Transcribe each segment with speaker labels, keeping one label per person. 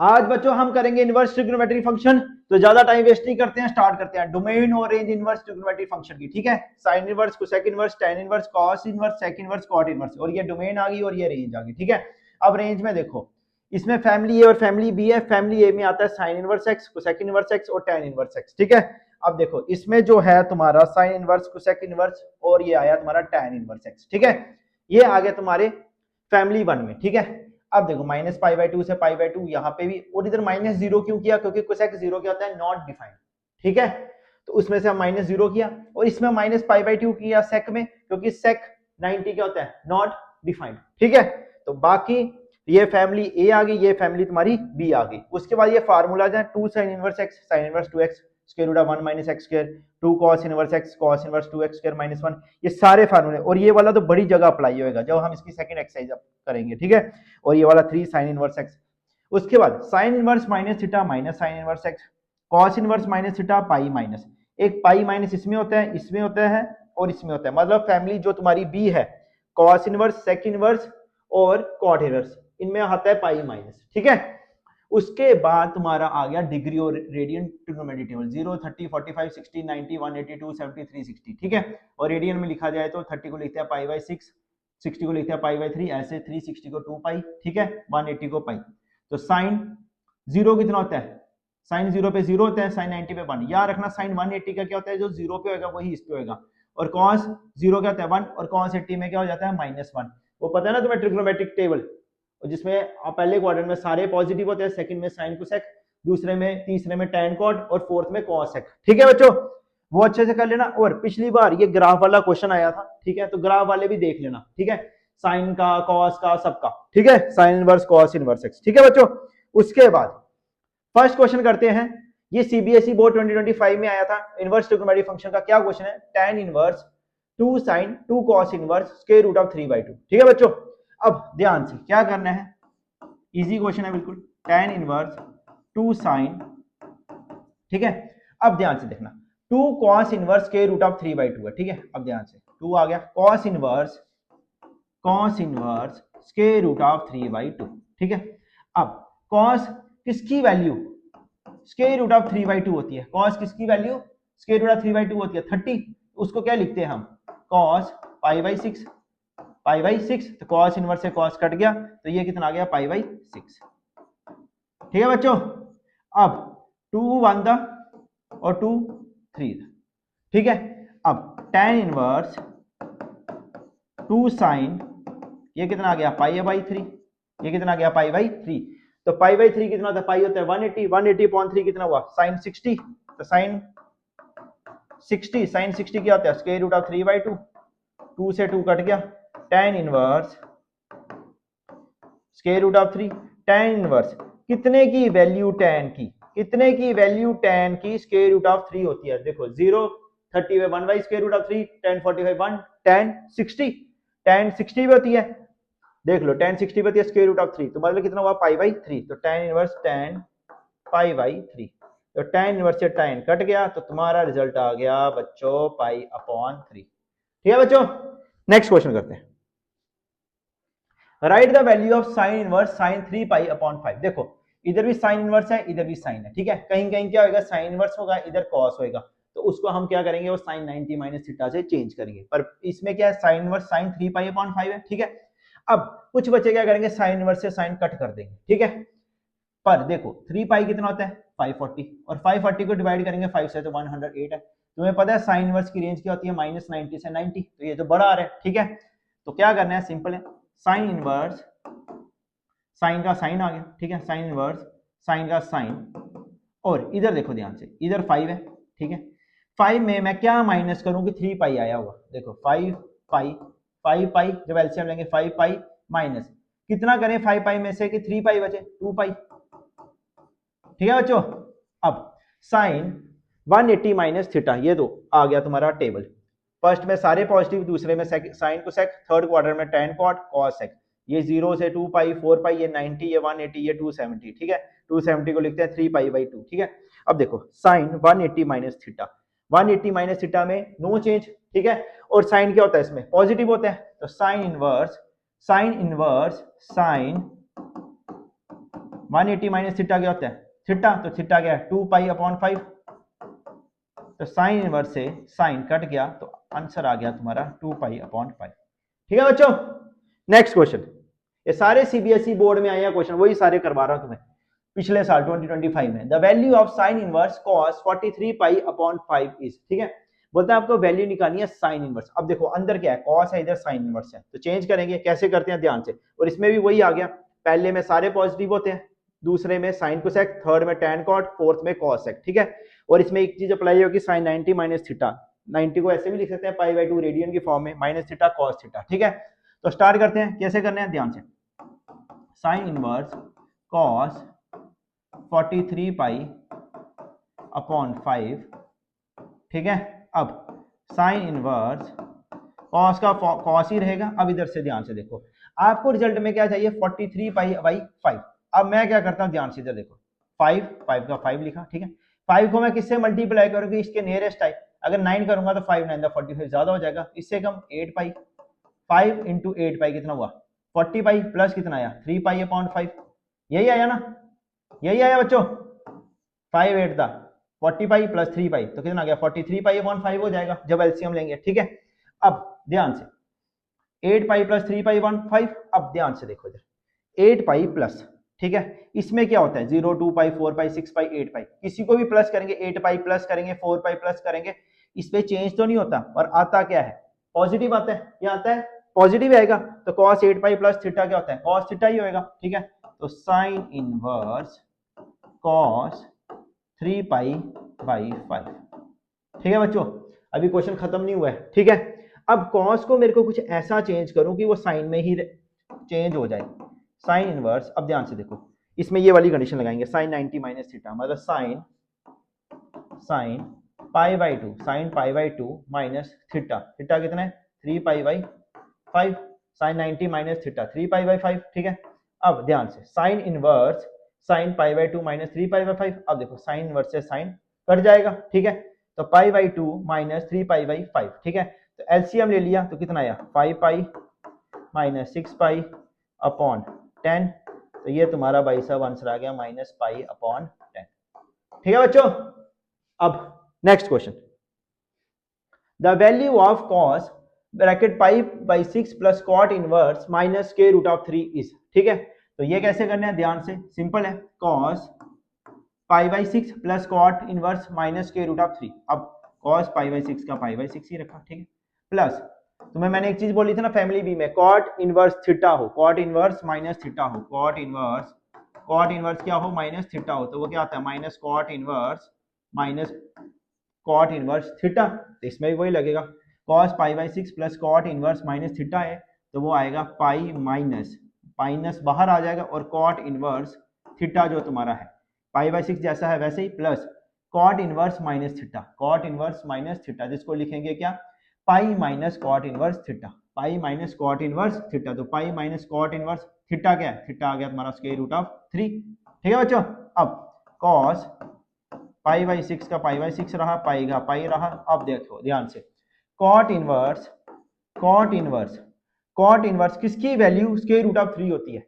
Speaker 1: आज बच्चों हम करेंगे इनवर्स ट्रिग्नोमेट्री फंक्शन। तो ज्यादा टाइम वेस्ट नहीं करते हैं, स्टार्ट करते हैं डोमेन और रेंज इनवर्स ट्रिग्नोमेट्री फंक्शन की। ठीक है, sine inverse, cosec inverse, tan inverse, cos inverse, sec inverse, cot inverse, और ये डोमेन आ गई और ये रेंज आ गई। ठीक है, अब रेंज में देखो, इसमें फैमिली ए और फैमिली बी है। फैमिली ए में आता है sine inverse x, cosec inverse x और टैन इनवर्स एक्स। ठीक है, अब देखो इसमें जो है तुम्हारा साइन इनवर्स, कोसेक इनवर्स और ये आया तुम्हारा टैन इनवर्स एक्स। ठीक है, ये आ गया तुम्हारे फैमिली वन में। ठीक है, अब देखो माइनस पाई बाई टू से पाई बाई टू यहाँ पे भी, और इधर माइनस जीरो क्यों किया, क्योंकि कोसेक जीरो क्या होता है, नॉट डिफाइंड। ठीक है, तो उसमें से हम माइनस जीरो किया, और इसमें माइनस पाई बाई टू किया सेक में, क्योंकि सेक 90 क्या होता है, नॉट डिफाइंड। ठीक है, तो बाकी ये फैमिली ए आ गई, ये फैमिली तुम्हारी बी आ गई। उसके बाद ये फार्मूला है, two sine inverse x, sine inverse two x square root of 1 minus x square, two cos inverse x, cos inverse two x square minus 1। ये सारे फार्मूले, और ये वाला तो बड़ी जगह अप्लाई होएगा जब हम इसकी सेकंड एक्सरसाइज करेंगे। ठीक है, और ये वाला 3 साइन इनवर्स एक्स। उसके बाद sign inverse minus theta minus sign inverse x, cos inverse minus theta pi minus, एक पाई माइनस इसमें होता है, इसमें होता है और इसमें होता है। मतलब फैमिली जो तुम्हारी बी है, कॉस इनवर्स, सेक इनवर्स और कॉट इनवर्स, इनमें आता है पाई माइनस। ठीक है, उसके बाद तुम्हारा आ गया डिग्री और रेडियन ट्रिग्नोमेट्री टेबल, 0, 30, 45, 60, 90, 182, 70, 360। ठीक है, और रेडियन में लिखा जाए तो 30 को लिखते हैं पाई बाई 6, 60 को लिखते हैं पाई बाई 3, ऐसे 360 को 2 पाई। ठीक है, 180 को पाई। तो साइन जीरो कितना होता है, साइन जीरो पे जीरो होता है, साइन 90 पे 1। याद रखना साइन 180 का क्या होता है, जो जीरो पे होगा वही इस पे होगा। और कॉस जीरो क्या होता है, 1, और कॉस 80 में क्या हो जाता है, -1। वो पता है ना तुम्हें ट्रिग्नोमेट्रिक टेबल, जिसमें पहले क्वाड्रेंट में सारे पॉजिटिव होते हैं, सेकंड में साइन कोसेक, दूसरे में, तीसरे में टैन कॉट और फोर्थ में कॉसेक। ठीक है बच्चों, वो अच्छे से कर लेना। और पिछली बार ये ग्राफ वाला क्वेश्चन आया था। ठीक है, तो ग्राफ वाले भी देख लेना। ठीक है, साइन का, कॉस का, सबका। ठीक है, sine inverse, cos inverse x. ठीक है बच्चों, उसके बाद फर्स्ट क्वेश्चन करते हैं। ये सीबीएसई बोर्ड 2025 में आया था। इनवर्स ट्रिग्नोमेट्री फंक्शन का क्या क्वेश्चन है, tan inverse 2 sine 2 cos inverse square root of 3/2। ठीक है बच्चों, अब ध्यान से क्या करना है, इजी क्वेश्चन है बिल्कुल, tan इनवर्स 2 साइन। ठीक है, अब ध्यान से देखना, 2 cos inverse square root of 3/2 है। ठीक है, अब ध्यान से 2 आ गया, cos inverse square root of 3/2। ठीक है, अब cos किसकी वैल्यू स्क्वायर रूट ऑफ 3/2 होती है, cos किसकी वैल्यू स्क्वायर रूट ऑफ 3/2 होती है 30। उसको क्या लिखते हैं हम, cos pi by 6, pi by 6। तो cos इनवर्स से cos कट गया, तो ये कितना आ गया, पाई बाई 6। ठीक है बच्चों, अब 2 1 था और 2 3 था। ठीक है, अब tan इनवर्स 2 साइन, ये कितना आ गया, पाई बाई 3। ये कितना आ गया, पाई बाई 3। तो पाई बाई 3 कितना होता है, पाई होता है 180, 180 अपॉन 3 कितना हुआ, साइन 60। तो साइन 60 क्या होता है, स्क्वायर रूट ऑफ 3/2। 2 से 2 कट गया, tan inverse square root of 3। tan inverse कितने की वैल्यू, tan की, कितने की वैल्यू tan की स्क्वायर रूट ऑफ 3 होती है। देखो 0, 30 में 1 by square root of 3, tan 45 1, tan 60, tan 60 भी होती है। देख लो tan 60 भी होती है स्क्वायर रूट ऑफ 3, तो मतलब कितना हुआ, पाई बाई 3। तो tan inverse tan pi by 3। तो tan इनवर्स से tan कट गया, तो तुम्हारा रिजल्ट आ गया बच्चों पाई अपॉन 3। ठीक है बच्चों, नेक्स्ट क्वेश्चन करते हैं। Right the value of sine inverse sign 3 pi upon 5। देखो इधर भी साइन इनवर्स है, इधर भी साइन है। ठीक है, कहीं कहीं क्या होगा, साइन इनवर्स होगा, इधर कॉस होगा, तो उसको हम क्या करेंगे, वो साइन 90 माइनस थीटा से चेंज करेंगे। पर इसमें क्या है, sine inverse sign 3 pi upon 5 है। ठीक है, अब कुछ बच्चे क्या करेंगे, साइन इनवर्स से साइन कट कर देंगे। ठीक है, पर देखो 3 पाई कितना होता है, 540, और 540 को डिवाइड करेंगे 5 से तो 108 है। तुम्हें पता है साइन इनवर्स की रेंज क्या होती है, -90 से 90, तो ये जो बड़ा आ रहा है। ठीक है, तो क्या करना है, सिंपल है, साइन इनवर्स, साइन का साइन आ गया। ठीक है, साइन इनवर्स साइन का साइन, और इधर देखो ध्यान से, इधर 5 है। ठीक है, 5 में मैं क्या माइनस करूं कि 3 पाई आया हुआ। देखो 5 पाई, 5 पाई, जब एलसीएम लेंगे 5 पाई माइनस कितना करें, 5 पाई में से कि 3 पाई बचे, 2 पाई। ठीक है बच्चों, अब साइन 180 माइनस थीटा, ये दो आ गया तुम्हारा टेबल। फर्स्ट में सारे पॉजिटिव, दूसरे में साइन कोसेक, थर्ड क्वार्टर में tan कॉट कॉसेक। ये 0 से 2 पाई, 4 पाई, ये 90, ये 180, ये 270। ठीक है, 270 को लिखते हैं 3 पाई बाई 2। ठीक है, अब देखो sine 180 minus theta, 180 minus theta में नो चेंज। ठीक है, और साइन क्या होता है, इसमें पॉजिटिव होता है, तो sign inverse sign 180 minus theta क्या होता है थीटा, तो थीटा क्या है 2 पाई अपॉन 5, तो साइन इनवर्स से साइन कट गया तो आंसर आ गया तुम्हारा 2 पाई अपॉन 5। ठीक है बच्चों, नेक्स्ट क्वेश्चन, ये सारे सीबीएसई बोर्ड में आए हैं क्वेश्चन, वही सारे करवा रहा हूं तुम्हें पिछले साल 2025 में। The value of sine inverse cos 43 pi upon 5 is, ठीक है, बोलता है आपको वैल्यू निकालनी है साइन इनवर्स। अब देखो अंदर क्या है, कॉस है, इधर साइन इनवर्स है, तो चेंज करेंगे, कैसे करते हैं ध्यान से, और इसमें भी वही आ गया, पहले में सारे पॉजिटिव होते हैं, दूसरे में साइन कोसेक, थर्ड में टैन कॉट, फोर्थ में कॉसेक, ठीक है। और इसमें एक चीज अप्लाई होगी साइन 90 माइनस थीटा, 90 को ऐसे भी लिख सकते हैं पाई बाय 2 रेडियन की फॉर्म में, माइनस थीटा कॉस थीटा, ठीक है। तो स्टार्ट करते हैं, कैसे करने हैं ध्यान से, sine inverse cos 43 pi upon 5, ठीक है। अब साइन इनवर्स कॉस का कॉस ही रहेगा। अब इधर से ध्यान से देखो, आपको रिजल्ट में क्या चाहिए 43 पाई बाई 5। अब मैं क्या करता हूं ध्यान से इधर देखो, 5 का 5 लिखा, ठीक है। 5 को मैं किससे मल्टीप्लाई करूंगी, इसके नियरेस्ट टाइप, अगर 9 करूंगा तो 5 9 45 ज्यादा हो जाएगा, इससे कम 8 पाई, 5 इंटू 8 पाई कितना हुआ 40 पाई, प्लस कितना आया 3 पाई अपॉन 5, यही आया ना, यही आया बच्चों, 5 8 था 40 पाई प्लस 3 पाई, तो कितना आ गया 43 पाई अपॉन 5 हो जाएगा जब एलसीएम लेंगे, ठीक है। अब ध्यान से 8 पाई प्लस 3 पाई अपॉन 5, अब ध्यान से देखो इधर 8 पाई प्लस, ठीक है, इसमें क्या होता है 0 2 पाई 4 पाई 6 पाई 8 पाई, किसी को भी प्लस करेंगे, 8 पाई प्लस करेंगे, 4 पाई प्लस करेंगे, इस पे चेंज तो नहीं होता, और आता क्या है पॉजिटिव आता है, क्या आता है पॉजिटिव आएगा, तो cos 8 पाई प्लस थीटा क्या होता है cos थीटा ही होएगा, ठीक है। तो sine inverse cos 3 pi by 5, ठीक है बच्चों, अभी क्वेश्चन खत्म नहीं हुआ है, ठीक है। अब cos को मेरे को कुछ ऐसा चेंज करूं कि वो साइन में ही चेंज हो जाए, साइन इनवर्स, अब ध्यान से देखो, इसमें ये वाली कंडीशन लगाएंगे साइन 90 माइनस थीटा, मतलब sine pi by 2, sine pi by 2 minus theta, theta कितना है 3 pi by 5, sine 90 minus theta 3 pi by 5, ठीक है। अब ध्यान से sine inverse sine pi by 2 minus 3 pi by 5, अब देखो साइन इनवर्स से साइन कट जाएगा, ठीक है, तो pi by 2 minus 3 pi by 5, ठीक है। तो एलसीएम ले लिया तो कितना आया 5 पाई माइनस 6 पाई अपॉन 10, तो ये तुम्हारा भाई साहब आंसर आ गया माइनस पाई अपॉन 10, ठीक है बच्चों। अब next question, the value of cos bracket pi by 6 plus cot inverse minus square root of 3 is, ठीक है। तो ये कैसे करना है ध्यान से, सिंपल है, cos pi by 6 plus cot inverse minus square root of 3, अब cos पाई बाई 6 का पाई बाई 6 ही रखा, ठीक है, प्लस तुम्हें मैंने एक चीज बोली थी ना फैमिली बी में, कॉट इनवर्स थीटा हो, कॉट इनवर्स माइनस थीटा हो, कॉट इनवर्स क्या हो माइनस थीटा हो, तो वो क्या आता है minus cot inverse minus cot inverse theta, तो इसमें भी वही लगेगा, cos pi by 6 plus cot inverse minus theta है, तो वो आएगा पाई माइनस माइनस बाहर आ जाएगा, और कॉट इनवर्स थीटा जो तुम्हारा है पाई बाई 6 जैसा है वैसे ही, plus cot inverse minus theta, cot inverse minus theta, जिसको लिखेंगे क्या pi minus cot inverse theta, pi minus cot inverse theta, तो pi minus cot inverse theta क्या है, थीटा आ गया तुम्हारा स्क्वायर रूट ऑफ 3, ठीक है बच्चों। अब cos पाई बाई 6 का पाई बाई 6 रहा, पाई का पाई रहा, अब देखो ध्यान से कॉट इनवर्स किसकी वैल्यू स्क्वायर रूट ऑफ 3 होती है,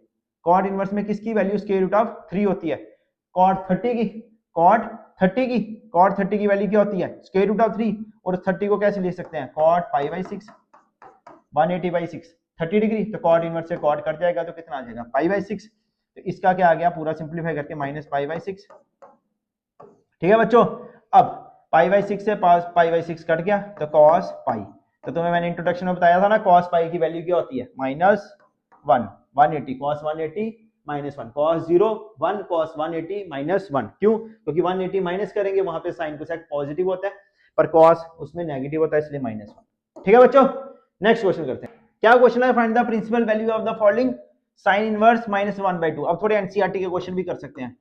Speaker 1: कॉट इनवर्स में किसकी वैल्यू स्क्वायर रूट ऑफ 3 होती है, कॉट 30 की, कॉट 30 की वैल्यू क्या होती है स्क्वायर रूट ऑफ 3, और 30 को कैसे ले सकते हैं cot pi by 6 180 by 6 30 degree, तो कॉट इनवर्स से कॉट कट जाएगा तो कितना आ जाएगा पाई बाई 6, तो इसका क्या आ गया पूरा सिंप्लीफाई करके माइनस पाई बाई 6, ठीक है बच्चों। अब पाई बाई 6 से पाई बाई 6 कट गया तो cos पाई, तो तुम्हें मैंने इंट्रोडक्शन में बताया था ना cos पाई की वैल्यू क्या होती है minus 1 180, cos 180 minus 1, cos 0 1 cos 180 minus 1, क्यों, क्योंकि 180 माइनस करेंगे वहां पे साइन कोसेक पॉजिटिव होता है, पर cos उसमें नेगेटिव होता है, इसलिए माइनस 1, ठीक है बच्चों। नेक्स्ट क्वेश्चन करते हैं, क्या क्वेश्चन है, find the principal value of the following sine inverse minus 1/2, अब थोड़े एनसीईआरटी के क्वेश्चन भी कर सकते हैं,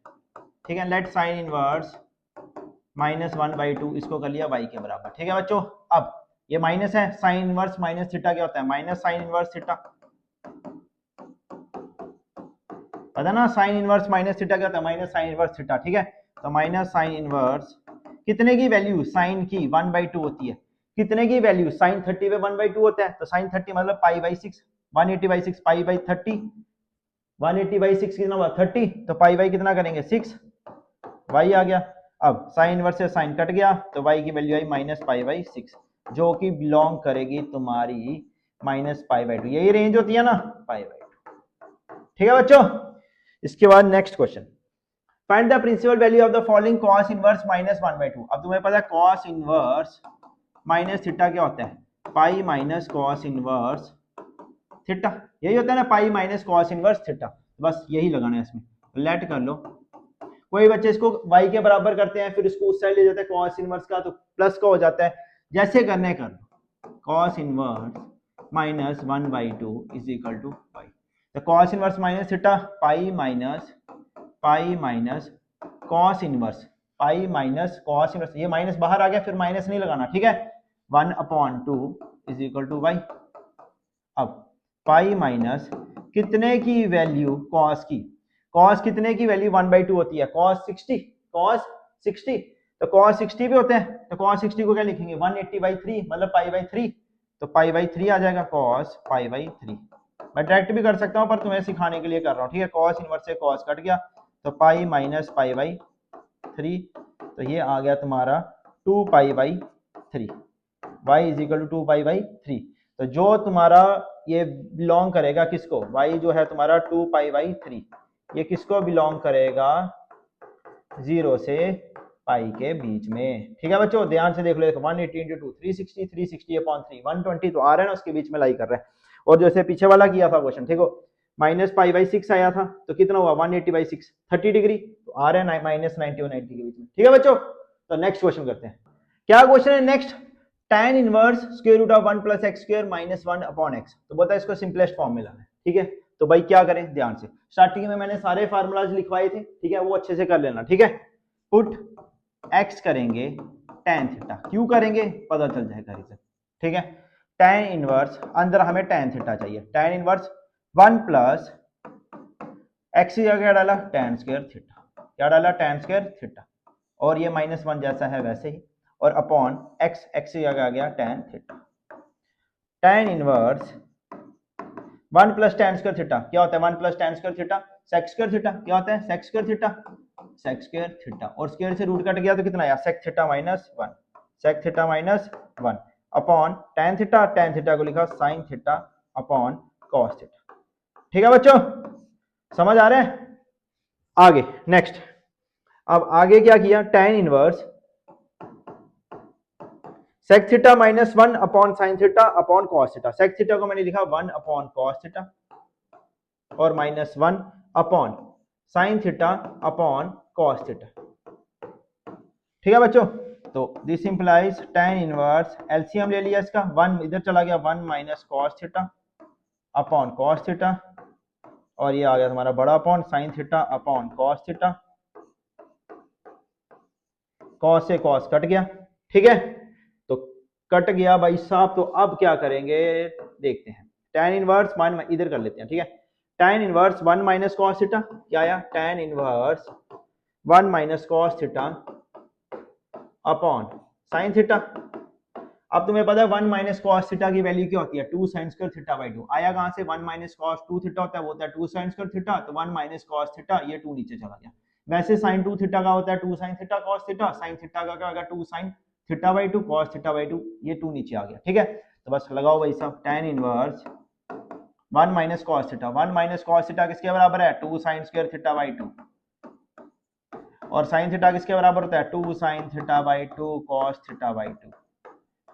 Speaker 1: ठीक है। लेट साइन इनवर्स माइनस 1/2 इसको कर लिया y के बराबर, ठीक है बच्चों। अब ये माइनस है, साइन इनवर्स माइनस थीटा क्या होता है माइनस साइन इनवर्स थीटा, पता ना साइन इनवर्स माइनस थीटा क्या होता है माइनस साइन इनवर्स थीटा, ठीक है। तो माइनस साइन इनवर्स कितने की वैल्यू साइन की 1/2 होती है, कितने की वैल्यू साइन 30 पे 1/2 होता है, तो साइन 30 मतलब पाई बाई 6 180 बाई 6 पाई बाई 30 180/6 कितना हुआ 30, तो पाई बाई कितना करेंगे 6, y आ गया। अब साइन इनवर्स से साइन कट गया तो y की वैल्यू आई -π/6, जो कि बिलोंग करेगी तुम्हारी -π/2, यही रेंज होती है ना π/2। ठीक है बच्चों, इसके बाद next question, find the principal value of the following cos inverse -1/2। अब तुम्हें पता है cos इनवर्स माइनस थीटा क्या होता है, पाई माइनस cos इनवर्स थीटा, यही होता है ना, पाई माइनस cos इनवर्स थीटा, बस यही लगाना है इसमें, लेट कर लो। कोई बच्चे इसको y के बराबर करते हैं फिर इसको उस साइड ले जाते हैं cos इनवर्स का, तो प्लस का हो जाता है, जैसे करने कर लो। cos inverse -1/2 is equal to y, तो cos inverse minus theta pi minus cos inverse, पाई माइनस cos इनवर्स, ये माइनस बाहर आ गया फिर माइनस नहीं लगाना, ठीक है, 1/2 इज इक्वल टू y। अब पाई माइनस कितने की वैल्यू cos की, cos कितने की वैल्यू 1/2 होती है, cos 60, तो cos 60 भी होते हैं, तो cos 60 को क्या लिखेंगे 180/3 मतलब π/3, तो π/3 आ जाएगा cos π/3। मैं डायरेक्ट भी कर सकता हूं पर तुम्हें सिखाने के लिए कर रहा हूं, ठीक है। cos इनवर्स से cos कट गया तो पाई माइनस π/3, तो ये आ गया तुम्हारा 2π/3, y इज इक्वल टू 2π/3। तो जो तुम्हारा ये बिलोंग करेगा किसको, y जो है तुम्हारा 2π/3, ये किसको बिलोंग करेगा 0 से पाई के बीच में। ठीक है बच्चों, ध्यान से देख लो, 180 × 2 360, 360/3 120 तो आ रहा है ना, उसके बीच में लाई कर रहा है। और जैसे पीछे वाला किया था क्वेश्चन, ठीक हो, -π/6 आया था तो कितना हुआ 180/6 30 डिग्री, तो आ रहा है -90 और 90 के बीच में। ठीक है बच्चों, तो नेक्स्ट क्वेश्चन करते हैं। क्या क्वेश्चन है next, tan inverse square root of 1 + x² - 1/x, तो बोलता है इसको सिंपलेस्ट फॉर्म में लाना है। ठीक है, तो भाई क्या करें, ध्यान से, स्टार्टिंग में मैंने सारे फार्मूलाज लिखवाए थे, ठीक है, वो अच्छे से कर लेना। ठीक है, पुट x करेंगे tan थीटा, क्यों करेंगे पता चल जाएगा रीजन। ठीक है, tan इनवर्स, अंदर हमें tan थीटा चाहिए, tan इनवर्स 1 + x की जगह डाला tan स्क्वायर थीटा, क्या डाला tan स्क्वायर थीटा, और ये -1 जैसा है वैसे ही, और अपॉन x, x की जगह आ गया tan theta. tan inverse 1 + tan square theta क्या होता है, 1 + tan square theta sec square theta, क्या होता है sec square theta, sec square theta, और स्क्वायर से रूट कट गया तो कितना आया sec theta -1, sec theta -1 upon tan theta को लिखा sin theta upon cos theta. ठीक है बच्चों, समझ आ रहा है। आगे नेक्स्ट, अब आगे क्या किया, tan inverse sec theta -1 upon sin theta upon cos theta, sec theta को मैंने लिखा 1 अपॉन cos थीटा और -1 upon sin theta upon cos theta. ठीक है बच्चों, तो this implies tan inverse, LCM ले लिया इसका, 1 इधर चला गया 1 - cos theta upon cos theta, और ये आ गया तुम्हारा बड़ा upon sin theta upon cos theta, cos से cos कट गया। ठीक है, तो कट गया भाई साहब, तो अब क्या करेंगे देखते हैं, tan इनवर्स 1 इधर कर लेते हैं। ठीक है, tan इनवर्स 1 - cos थीटा, क्या आया tan inverse 1 - cos theta upon sin theta. अब तुम्हें पता है 1 - cos थीटा की वैल्यू क्या होती है 2 sin स्क्वायर थीटा/2, आया कहां से 1 - cos 2 थीटा होता है, वो होता है 2 sin स्क्वायर थीटा, तो 1 - cos थीटा, ये 2 नीचे चला गया। वैसे sin 2 थीटा का होता है 2 sin theta cos theta, sin theta का क्या होगा 2 sin थीटा/2 cos थीटा/2, ये 2 नीचे आ गया। ठीक है, तो बस लगाओ भाई साहब tan inverse 1 - cos theta, 1 - cos theta किसके बराबर है 2 sin स्क्वायर थीटा/2, और sin थीटा किसके बराबर होता है 2 sin थीटा/2 cos थीटा/2।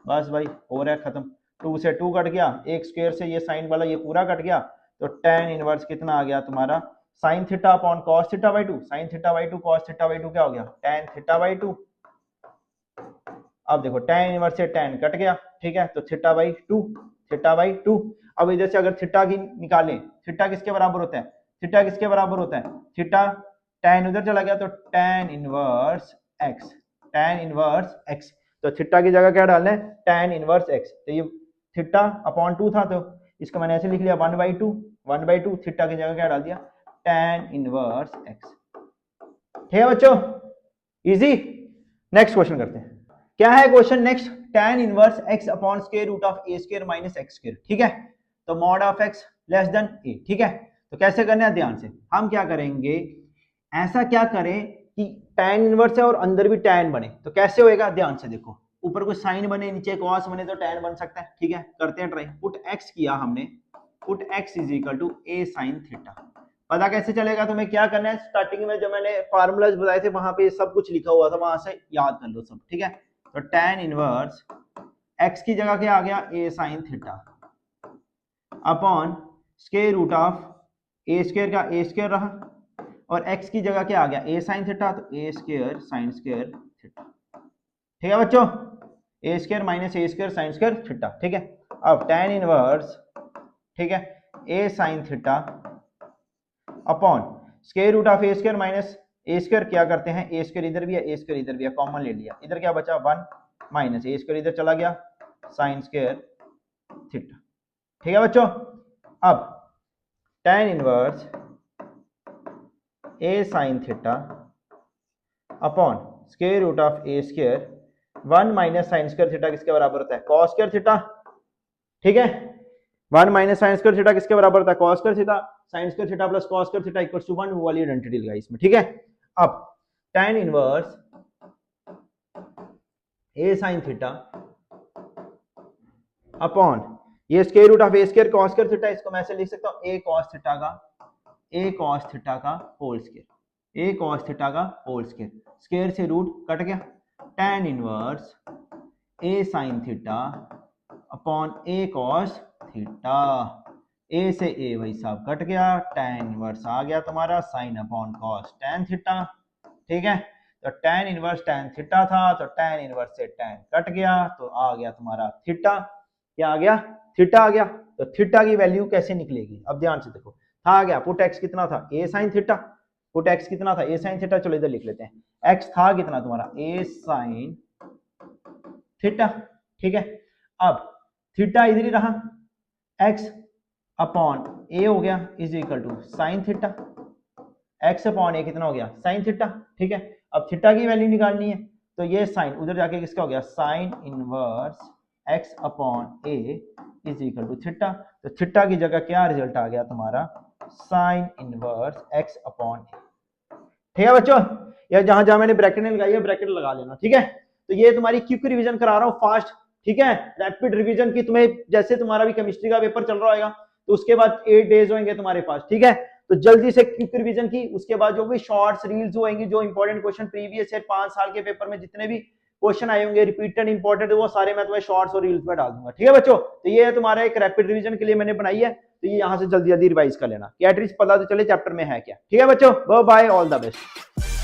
Speaker 1: बस भाई हो रहा है खत्म, 2 से 2 कट गया, एक स्क्वायर से ये साइन वाला ये पूरा कट गया, तो tan इनवर्स कितना आ गया तुम्हारा sin theta upon cos थीटा/2, sin थीटा/2 cos थीटा/2 क्या हो गया tan थीटा/2। अब देखो tan इनवर्स से tan कट गया, ठीक है, तो थीटा/2। अब इधर से अगर थीटा की निकालें, थीटा किसके बराबर होता है, थीटा किसके बराबर होता है, थीटा tan उधर चला गया तो tan इनवर्स x, तो थीटा की जगह क्या डालना है tan इनवर्स x, तो ये थीटा अपॉन 2 था, तो इसको मैंने ऐसे लिख लिया 1/2, थीटा की जगह क्या डाल दिया tan इनवर्स x। ठीक है बच्चों, इजी। नेक्स्ट क्वेश्चन करते हैं, क्या है question next, tan inverse x upon square root of a² - x²। ठीक है, तो mod of x less than a। ठीक है, तो कैसे करना है ध्यान से, हम क्या करेंगे, ऐसा क्या करें कि tan इनवर्स है और अंदर भी tan बने, तो कैसे होएगा ध्यान से देखो, ऊपर कोई साइन बने नीचे cos बने तो tan बन सकता है, ठीक है करते हैं ट्राई। पुट x किया हमने, put x is equal to a sin theta. पता कैसे चलेगा, तुम्हें क्या करना है, स्टार्टिंग में जो मैंने फार्मूलाज बताए थे वहां पे सब कुछ लिखा हुआ था, वहां से याद कर लो सब, ठीक है। तो tan इनवर्स x की जगह क्या आ गया, a sin theta upon square root of a square का a स्क्वायर रहा, और x की जगह क्या आ गया, a sin थीटा, तो a square sin square theta, ठीक है बच्चों, a square minus a square sin square theta, ठीक है। अब tan इनवर्स, ठीक है, a sin theta upon square root of a square minus a square, क्या करते हैं, a स्क्वायर इधर भी है a स्क्वायर इधर भी है, कॉमन ले लिया, इधर क्या बचा 1 माइनस a स्क्वायर इधर चला गया sin स्क्वायर थीटा, ठीक है बच्चों। अब tan inverse a sin theta upon square root of a square 1 minus sin square theta किसके बराबर होता है, cos स्क्वायर थीटा, ठीक है। 1 माइनस sin स्क्वायर थीटा किसके बराबर होता है, cos square theta, sin square theta plus cos square theta equals to 1, वो वाली आइडेंटिटी लगाई इसमें, ठीक है। अब tan inverse a sin theta upon ये square root of a square cos square theta, इसको मैं ऐसे लिख सकता हूं a cos थीटा का whole square, a cos theta का होल स्क्वायर, स्क्वायर से रूट कट गया, tan inverse a sin theta upon a cos theta, a से a वही साहब कट गया, tan इनवर्स आ गया तुम्हारा sin upon cos tan theta, ठीक है। तो tan इनवर्स tan थीटा था, तो tan इनवर्स से tan कट गया, तो आ गया तुम्हारा थीटा, क्या आ गया, थीटा आ गया। तो थीटा की वैल्यू कैसे निकलेगी, अब ध्यान से देखो, था आ गया पुट x कितना था, a sin theta, put x कितना था, a sin थीटा, चलो इधर लिख लेते हैं, x था कितना तुम्हारा, a sin थीटा, ठीक है। अब थीटा इधर ही रहा, x अपॉन a हो गया is equal to sine theta, x upon a कितना हो गया, साइन थीटा, ठीक है। अब थीटा की वैल्यू निकालनी है, तो ये साइन उधर जाके किसका हो गया, sine inverse x upon a is equal to theta, तो थीटा की जगह क्या रिजल्ट आ गया तुम्हारा, sine inverse x upon a, ठीक है बच्चों। या जहां जहां मैंने ब्रैकेट नहीं लगाई है ब्रैकेट लगा लेना, ठीक है। तो ये तुम्हारी क्विक रिवीजन करा रहा हूं फास्ट, ठीक है, रैपिड रिवीजन की, तुम्हें जैसे तुम्हारा भी केमिस्ट्री का पेपर चल रहा होगा तो उसके बाद 8 डेज होंगे तुम्हारे पास, ठीक है। तो जल्दी से क्विक रिवीजन की, उसके बाद जो भी शॉर्ट्स रील्स होंगी, जो इंपॉर्टेंट क्वेश्चन प्रीवियस ईयर 5 साल के पेपर में जितने भी क्वेश्चन आए होंगे रिपीटेड इंपॉर्टेंट, वो सारे मैं तुम्हें शॉर्ट्स और रील्स में डाल दूंगा, ठीक है बच्चों। तो ये है तुम्हारा एक रैपिड रिवीजन के लिए मैंने बनाई है, तो ये यहाँ से जल्दी जल्दी रिवाइज कर लेना, कैटरीज पता तो चले चैप्टर में है क्या, ठीक है बच्चों। Bye, all the best.